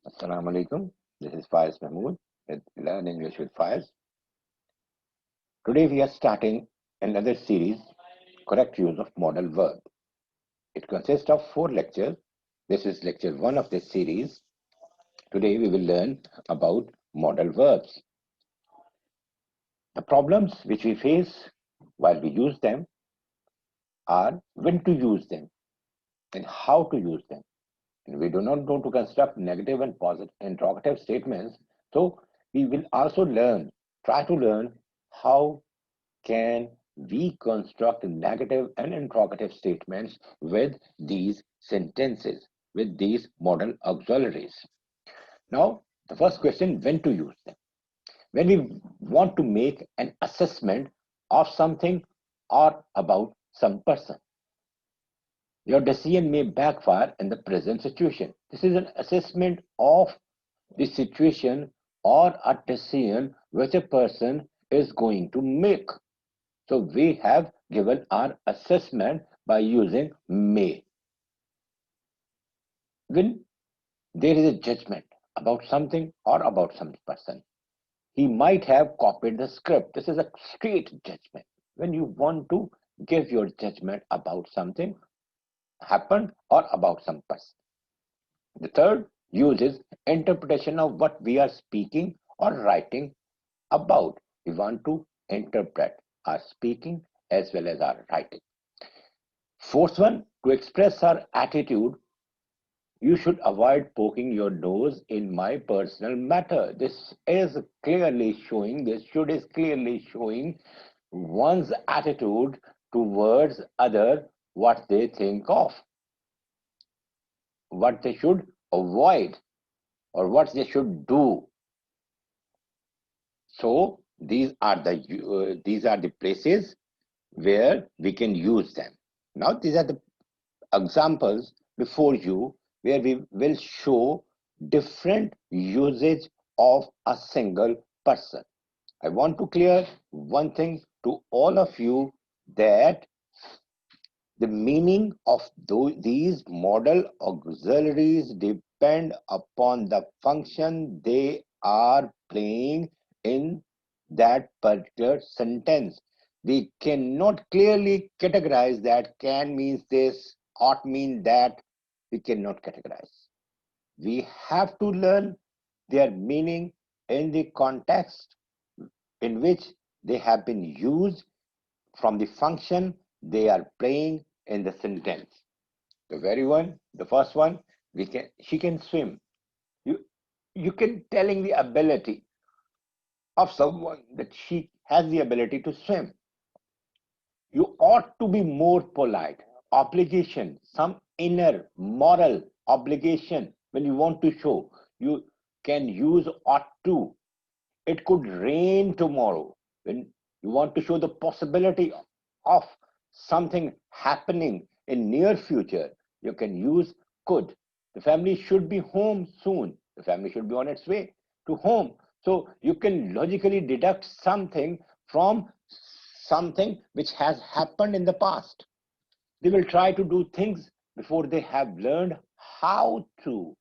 Assalamu alaikum. This is Faiz Mahmood with Learn English with Faiz. Today we are starting another series, Correct Use of Modal Verb. It consists of 4 lectures. This is lecture 1 of this series. Today we will learn about modal verbs. The problems which we face while we use them are when to use them and how to use them. And we do not know to construct negative and positive interrogative statements. So we will also try to learn how can we construct negative and interrogative statements with these sentences, with these modal auxiliaries. Now, the first question, when to use them? When we want to make an assessment of something or about some person. Your decision may backfire in the present situation. This is an assessment of the situation or a decision which a person is going to make. So we have given our assessment by using may. When there is a judgment about something or about some person, he might have copied the script. This is a straight judgment. When you want to give your judgment about something happened or about some person. The third use is interpretation of what we are speaking or writing about. We want to interpret our speaking as well as our writing. Fourth one, to express our attitude, you should avoid poking your nose in my personal matter. This is clearly showing, this should is clearly showing one's attitude towards other, what they think of, what they should avoid, or what they should do. So these are the places where we can use them. Now these are the examples before you where we will show different usage of a single person. I want to clear one thing to all of you, that the meaning of these modal auxiliaries depend upon the function they are playing in that particular sentence. We cannot clearly categorize that can means this, ought mean that. We cannot categorize. We have to learn their meaning in the context in which they have been used, from the function they are playing in the sentence. The first one, she can swim. You you can telling the ability of someone that she has the ability to swim. You ought to be more polite. Obligation, some inner moral obligation. When you want to show, you can use ought to. It could rain tomorrow. When you want to show the possibility of something happening in near future, you can use could. The family should be home soon. The family should be on its way to home. So you can logically deduct something from something which has happened in the past. They will try to do things before they have learned how to.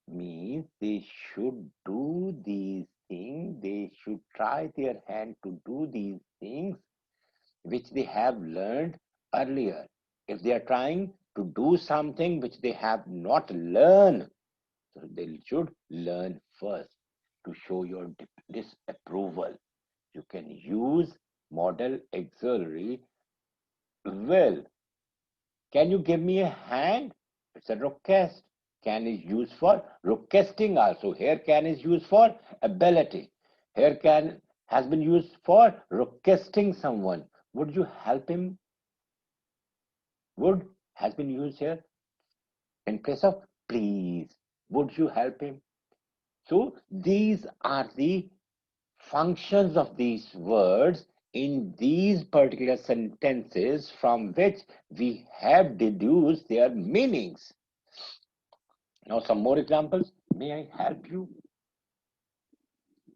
Means they should do these things, they should try their hand to do these things which they have learned earlier. If they are trying to do something which they have not learned, so they should learn first to show your disapproval. You can use modal auxiliary. Well, can you give me a hand? It's a request. Can is used for requesting also. Here can is used for ability. Here can has been used for requesting someone. Would you help him? Would has been used here in place of please. Would you help him? So these are the functions of these words in these particular sentences from which we have deduced their meanings. Now, some more examples. May I help you?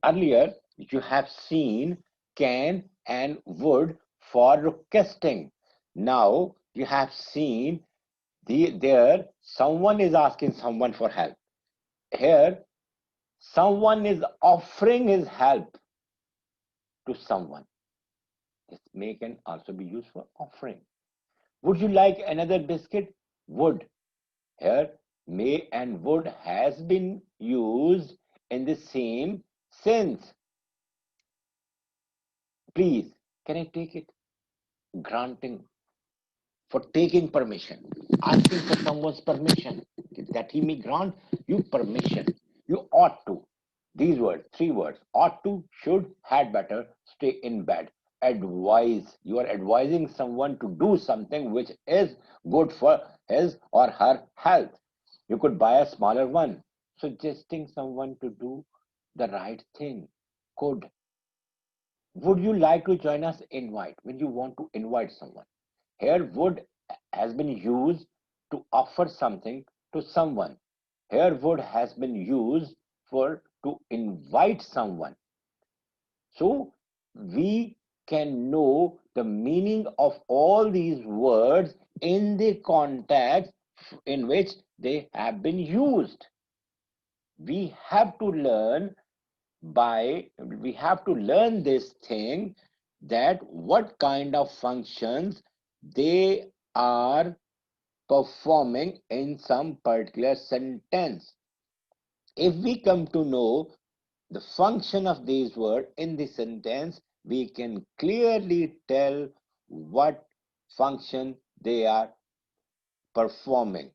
Earlier, you have seen can and would for requesting. Now, you have seen there someone is asking someone for help. here someone is offering his help to someone. This may can also be used for offering. Would you like another biscuit? Would. Here, may and would has been used in the same sense. Please, can I take it? Granting, for taking permission, asking for someone's permission, that he may grant you permission. You ought to. These words, three words: ought to, should, had better, stay in bed. Advise. You are advising someone to do something which is good for his or her health. You could buy a smaller one, suggesting someone to do the right thing. Could. Would you like to join us? Invite. When you want to invite someone. Here, would has been used to offer something to someone. Here, would has been used for to invite someone. So, we can know the meaning of all these words in the context in which they have been used. We have to learn this thing, that what kind of functions they are performing in some particular sentence. If we come to know the function of these words in the sentence, we can clearly tell what function they are performing.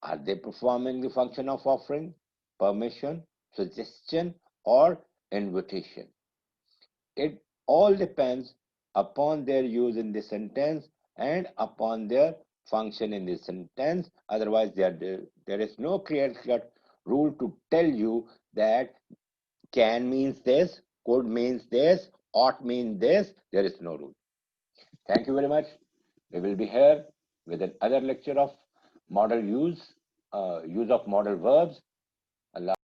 Are they performing the function of offering, permission, suggestion, or invitation? It all depends upon their use in the sentence and upon their function in the sentence. Otherwise, there is no clear-cut rule to tell you that can means this, could means this, ought means this. There is no rule. Thank you very much. We will be here with another lecture of modal use of modal verbs. Allah